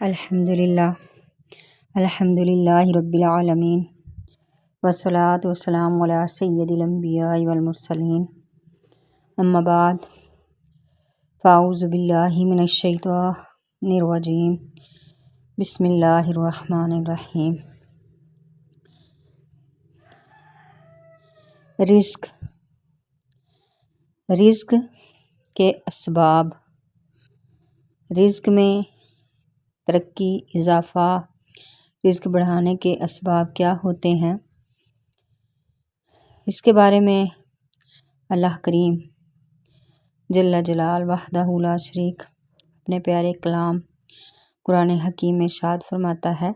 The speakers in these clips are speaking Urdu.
الحمد للہ رب العالمین والصلاة والسلام علی سید الانبیاء والمرسلین اما بعد فاعوذ باللہ من الشیطان الرجیم بسم اللہ الرحمن الرحیم۔ رزق کے اسباب، رزق میں ترقی، اضافہ، رزق بڑھانے کے اسباب کیا ہوتے ہیں، اس کے بارے میں اللہ کریم جل جلال وحدہ لا شریک اپنے پیارے کلام قرآن حکیم میں ارشاد فرماتا ہے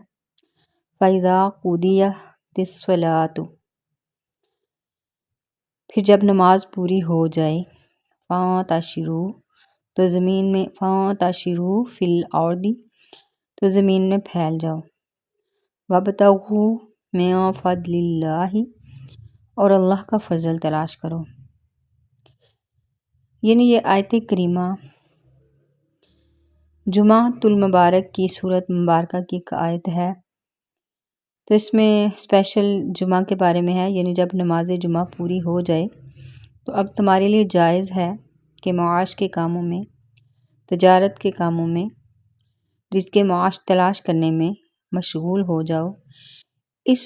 فَإِذَا قُضِيَتِ الصَّلَاةُ، پھر جب نماز پوری ہو جائے، فَانتَشِرُوا، تو زمین میں، فَانتَشِرُوا فِی الْأَرْضِ، تو زمین میں پھیل جاؤ، وَابْتَغُوا مِن فَضْلِ اللَّہِ، اور اللہ کا فضل تلاش کرو۔ یعنی یہ آیت کریمہ جمعۃ المبارک کی سورۃ مبارکہ کی ایک آیت ہے، تو اس میں اسپیشل جمعہ کے بارے میں ہے، یعنی جب نماز جمعہ پوری ہو جائے تو اب تمہارے لیے جائز ہے کہ معاش کے کاموں میں، تجارت کے کاموں میں، رزق معاش تلاش کرنے میں مشغول ہو جاؤ۔ اس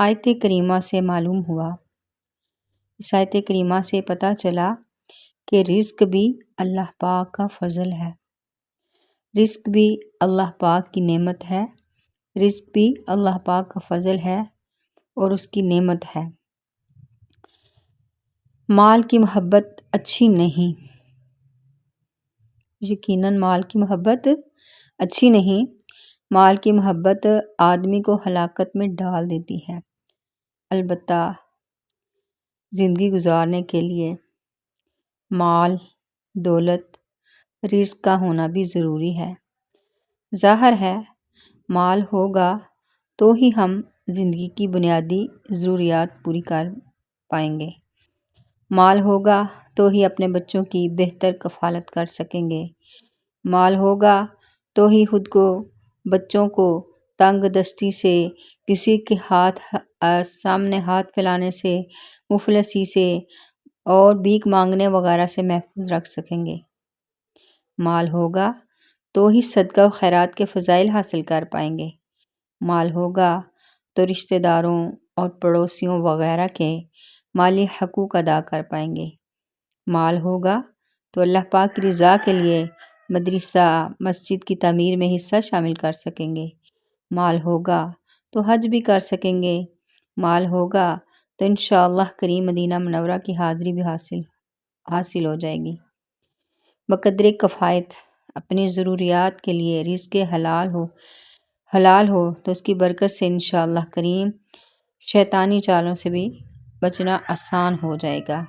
آیت کریمہ سے معلوم ہوا، اس آیت کریمہ سے پتہ چلا کہ رزق بھی اللہ پاک کا فضل ہے، رزق بھی اللہ پاک کی نعمت ہے، رزق بھی اللہ پاک کا فضل ہے اور اس کی نعمت ہے۔ مال کی محبت اچھی نہیں، یقیناً مال کی محبت اچھی نہیں، مال کی محبت آدمی کو ہلاکت میں ڈال دیتی ہے۔ البتہ زندگی گزارنے کے لیے مال، دولت، رزق کا ہونا بھی ضروری ہے۔ ظاہر ہے مال ہوگا تو ہی ہم زندگی کی بنیادی ضروریات پوری کر پائیں گے، مال ہوگا تو ہی اپنے بچوں کی بہتر کفالت کر سکیں گے، مال ہوگا تو ہی خود کو، بچوں کو تنگ دستی سے، کسی کے سامنے ہاتھ پھیلانے سے، مفلسی سے اور بھیک مانگنے وغیرہ سے محفوظ رکھ سکیں گے۔ مال ہوگا تو ہی صدقہ و خیرات کے فضائل حاصل کر پائیں گے، مال ہوگا تو رشتہ داروں اور پڑوسیوں وغیرہ کے مالی حقوق ادا کر پائیں گے، مال ہوگا تو اللہ پاک کی رضا کے لیے مدرسہ، مسجد کی تعمیر میں حصہ شامل کر سکیں گے، مال ہوگا تو حج بھی کر سکیں گے، مال ہوگا تو انشاءاللہ کریم مدینہ منورہ کی حاضری بھی حاصل ہو جائے گی۔ بقدر کفایت اپنی ضروریات کے لیے رزق حلال ہو تو اس کی برکت سے انشاءاللہ کریم شیطانی چالوں سے بھی بچنا آسان ہو جائے گا۔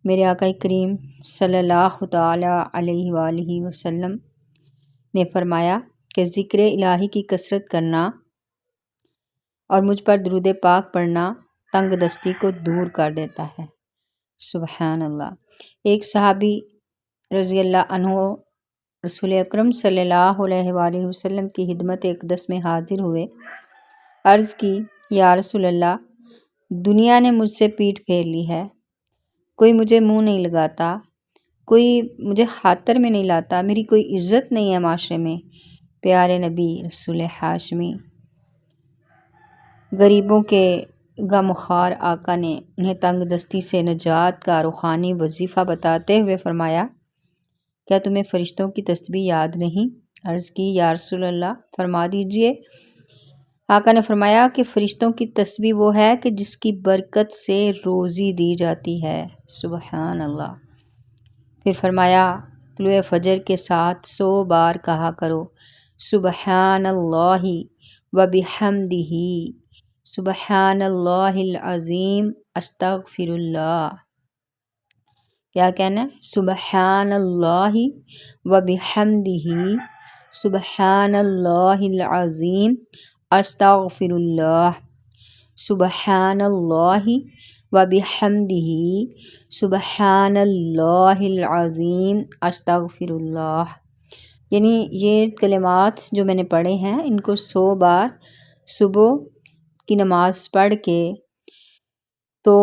میرے آقا کریم صلی اللہ تعالی علیہ وآلہ وسلم نے فرمایا کہ ذکر الہی کی کثرت کرنا اور مجھ پر درود پاک پڑھنا تنگ دستی کو دور کر دیتا ہے۔ سبحان اللہ۔ ایک صحابی رضی اللہ عنہ رسول اکرم صلی اللہ علیہ وآلہ وسلم کی خدمت اقدس میں حاضر ہوئے، عرض کی یا رسول اللہ، دنیا نے مجھ سے پیٹھ پھیر لی ہے، کوئی مجھے منہ نہیں لگاتا، کوئی مجھے خاطر میں نہیں لاتا، میری کوئی عزت نہیں ہے معاشرے میں۔ پیارے نبی رسول ہاشمی، غریبوں کے غمخوار آقا نے انہیں تنگ دستی سے نجات کا روحانی وظیفہ بتاتے ہوئے فرمایا کیا تمہیں فرشتوں کی تسبیح یاد نہیں؟ عرض کی یا رسول اللہ فرما دیجئے۔ آقا نے فرمایا کہ فرشتوں کی تسبیح وہ ہے کہ جس کی برکت سے روزی دی جاتی ہے۔ سبحان اللہ۔ پھر فرمایا طلوع فجر کے ساتھ 100 بار کہا کرو سبحان اللہ وبحمدہ، سبحان اللہ العظیم، استغفر اللہ۔ کیا کہنا ہے؟ سبحان اللہ وبحمدہ، سبحان اللہ العظیم، استغفر اللہ، سبحان اللہ وبحمدہ، سبحان اللہ العظیم، استغفر اللہ۔ یعنی یہ کلمات جو میں نے پڑھے ہیں ان کو 100 بار صبح کی نماز پڑھ کے تو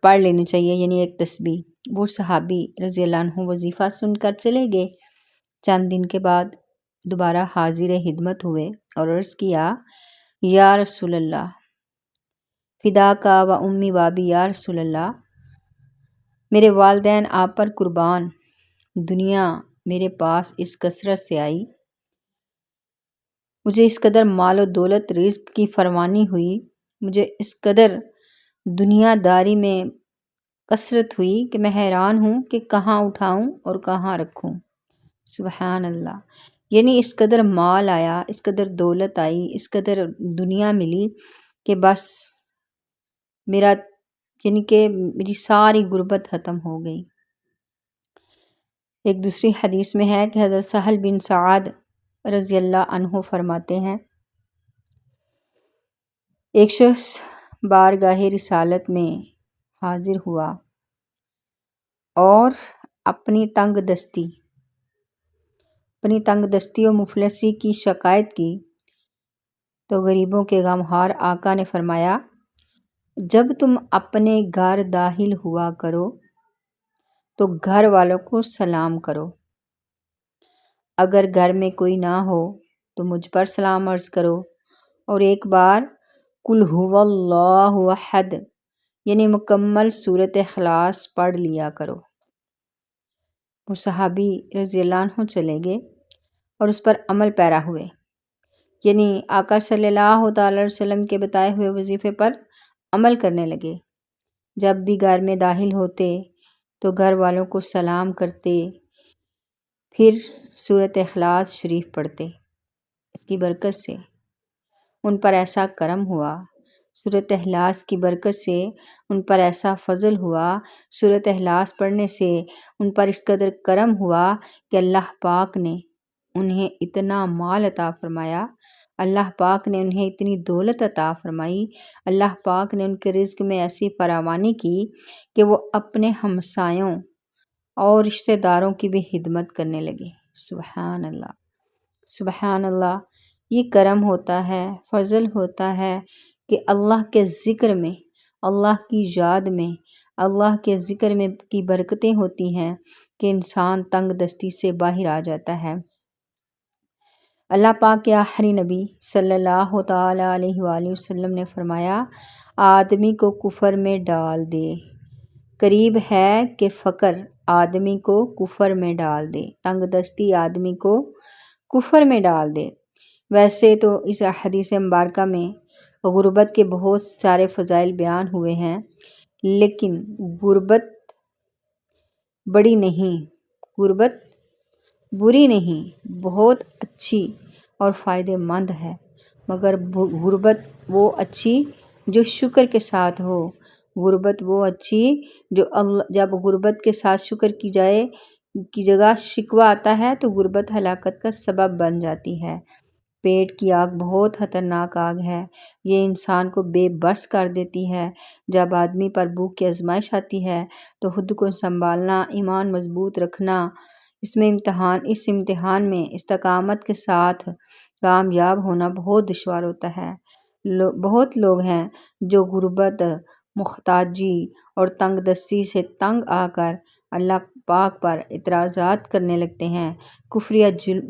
پڑھ لینی چاہیے، یعنی ایک تسبیح۔ وہ صحابی رضی اللہ عنہ وظیفہ سن کر چلے گئے۔ چند دن کے بعد دوبارہ حاضر خدمت ہوئے اور عرض کیا، یا رسول اللہ، فدا کا و امی وابی، یا رسول اللہ، میرے والدین آپ پر قربان، دنیا میرے پاس اس کثرت سے آئی، مجھے اس قدر مال و دولت رزق کی فراوانی ہوئی، مجھے اس قدر دنیا داری میں کثرت ہوئی کہ میں حیران ہوں کہ کہاں اٹھاؤں اور کہاں رکھوں۔ سبحان اللہ، یعنی اس قدر مال آیا، اس قدر دولت آئی، اس قدر دنیا ملی کہ بس میرا یعنی کہ میری ساری غربت ختم ہو گئی۔ ایک دوسری حدیث میں ہے کہ حضرت سہل بن سعد رضی اللہ عنہ فرماتے ہیں، ایک شخص بارگاہ رسالت میں حاضر ہوا اور اپنی تنگ دستی و مفلسی کی شکایت کی تو غریبوں کے غمخوار آقا نے فرمایا، جب تم اپنے گھر داخل ہوا کرو تو گھر والوں کو سلام کرو، اگر گھر میں کوئی نہ ہو تو مجھ پر سلام عرض کرو، اور ایک بار قل هو اللہ احد یعنی مکمل سورۃ اخلاص پڑھ لیا کرو۔ وہ صحابی رضی اللہ عنہ چلے گئے اور اس پر عمل پیرا ہوئے، یعنی آقا صلی اللہ تعالی وسلم کے بتائے ہوئے وظیفے پر عمل کرنے لگے۔ جب بھی گھر میں داخل ہوتے تو گھر والوں کو سلام کرتے، پھر سورۃ اخلاص شریف پڑھتے۔ اس کی برکت سے ان پر ایسا کرم ہوا، سورۃ اخلاص کی برکت سے ان پر ایسا فضل ہوا، سورۃ اخلاص پڑھنے سے ان پر اس قدر کرم ہوا کہ اللہ پاک نے انہیں اتنا مال عطا فرمایا، اللہ پاک نے انہیں اتنی دولت عطا فرمائی، اللہ پاک نے ان کے رزق میں ایسی فراوانی کی کہ وہ اپنے ہمسایوں اور رشتہ داروں کی بھی خدمت کرنے لگے۔ سبحان اللہ، سبحان اللہ، یہ کرم ہوتا ہے، فضل ہوتا ہے کہ اللہ کے ذکر میں، اللہ کی یاد میں، اللہ کے ذکر میں کی برکتیں ہوتی ہیں کہ انسان تنگ دستی سے باہر آ جاتا ہے۔ اللہ پاک کے آخری نبی صلی اللہ تعالی علیہ وآلہ وسلم نے فرمایا، آدمی کو کفر میں ڈال دے، قریب ہے کہ فقر آدمی کو کفر میں ڈال دے، تنگ دستی آدمی کو کفر میں ڈال دے۔ ویسے تو اس حدیث مبارکہ میں غربت کے بہت سارے فضائل بیان ہوئے ہیں، لیکن غربت بڑی نہیں، غربت بری نہیں، بہت اچھی اور فائدہ مند ہے، مگر غربت وہ اچھی جو شکر کے ساتھ ہو، غربت وہ اچھی جو جب غربت کے ساتھ شکر کی جائے کی جگہ شکوہ آتا ہے تو غربت ہلاکت کا سبب بن جاتی ہے۔ پیٹ کی آگ بہت خطرناک آگ ہے، یہ انسان کو بے بس کر دیتی ہے۔ جب آدمی پر بھوک کی آزمائش آتی ہے تو خود کو سنبھالنا، ایمان مضبوط رکھنا، اس امتحان میں استقامت کے ساتھ کامیاب ہونا بہت دشوار ہوتا ہے۔ بہت لوگ ہیں جو غربت، محتاجی اور تنگ دستی سے تنگ آ کر اللہ پاک پر اعتراضات کرنے لگتے ہیں، کفریہ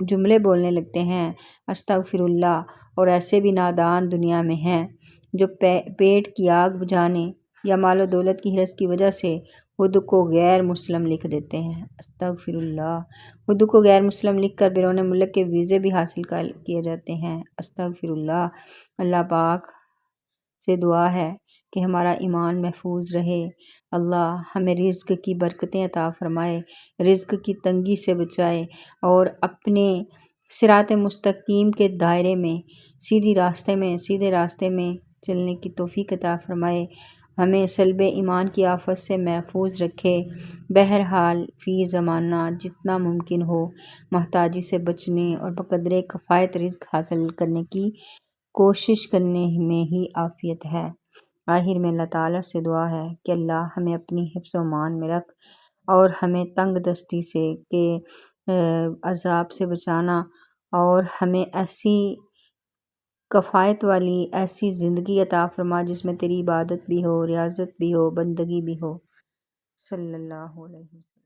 جملے بولنے لگتے ہیں، استغفر اللہ، اور ایسے بھی نادان دنیا میں ہیں جو پیٹ کی آگ بجھانے یا مال و دولت کی حرص کی وجہ سے خود کو غیر مسلم لکھ دیتے ہیں۔ استغفر اللہ، خود کو غیر مسلم لکھ کر بیرون ملک کے ویزے بھی حاصل کیے جاتے ہیں۔ استغفر اللہ۔ اللہ پاک سے دعا ہے کہ ہمارا ایمان محفوظ رہے، اللہ ہمیں رزق کی برکتیں عطا فرمائے، رزق کی تنگی سے بچائے اور اپنے صراط مستقیم کے دائرے میں سیدھے راستے میں چلنے کی توفیق عطا فرمائے، ہمیں سلب ایمان کی آفت سے محفوظ رکھے۔ بہرحال فی زمانہ جتنا ممکن ہو محتاجی سے بچنے اور بقدر کفایت رزق حاصل کرنے کی کوشش کرنے میں ہی عافیت ہے۔ آخر میں اللہ تعالیٰ سے دعا ہے کہ اللہ ہمیں اپنی حفظ و امان میں رکھ اور ہمیں تنگ دستی سے عذاب سے بچانا، اور ہمیں ایسی کفایت والی ایسی زندگی عطا فرما جس میں تیری عبادت بھی ہو، ریاضت بھی ہو، بندگی بھی ہو، صلی اللہ علیہ وسلم۔